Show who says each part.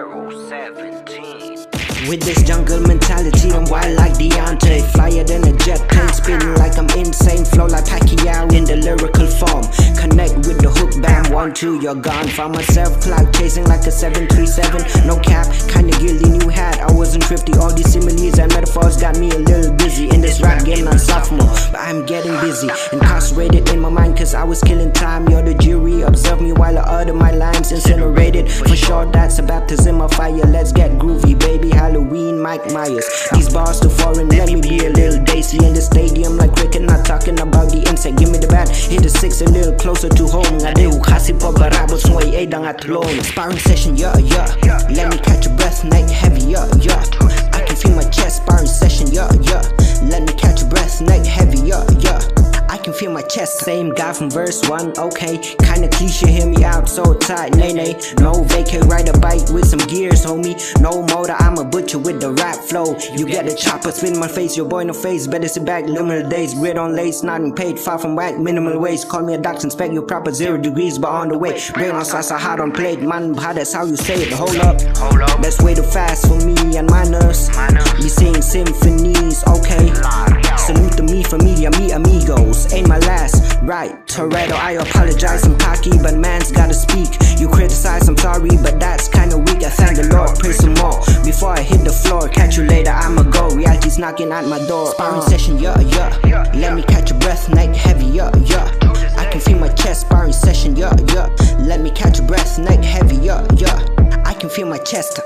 Speaker 1: 017.
Speaker 2: With this jungle mentality, I'm wild like Deontay. Flyer than a jet plane, spinning like I'm insane. Flow like Pacquiao in the lyrical form. Connect with the hook, bam, 1, 2, you're gone. Found myself cloud chasing like a 737. No cap, kinda guilty, new hat. I wasn't thrifty, all these similes and metaphors got me a little busy. In this rap game, I'm sophomore, but I'm getting busy. Incarcerated in my mind, cause I was killing time. You're the jury, observe me while I utter my lines. Incinerated, for sure that's a baptism of fire. Let's get groovy, baby. Halloween, Mike Myers. These bars too foreign, let me be a little daisy. In the stadium like cricket, not talking about the insect. Give me the bat, hit the 6 a little closer to home. Ngade ukasi po barabot sway a dang at lone. Sparring session, yeah. Let me catch your breath, neck heavy, yeah. I can feel my chest, sparring session, yeah. Let me catch your breath, neck heavy, yeah. I can feel my chest, same guy from verse 1, okay. Kinda cliche, hear me out, so tight, nay. No vacate, ride a bike with some gears, homie. No motor, I'm a butcher with the rap flow. You get a chopper, spin in my face, your boy no face. Better sit back, limited days, grid on lace, not in paid, far from whack, minimal waste. Call me a doc, inspect your proper 0 degrees, but on the way. Brain on salsa, hot on plate, man, how that's how you say it. Hold up, that's way too fast for me and my nerves. Be singing symphonies, okay. Salute to me, familia, me amigos. Ain't my last, right? Toretto, I apologize, I'm cocky, but man's gotta speak. You criticize, I'm sorry, but that's kinda weak. I thank the Lord, pray some more before I hit the floor. Catch you later, I'ma go. Reality's knocking at my door. Sparring session, yeah. Let me catch your breath, neck heavy, yeah. I can feel my chest, sparring session, yeah. Let me catch your breath, neck heavy, yeah. I can feel my chest.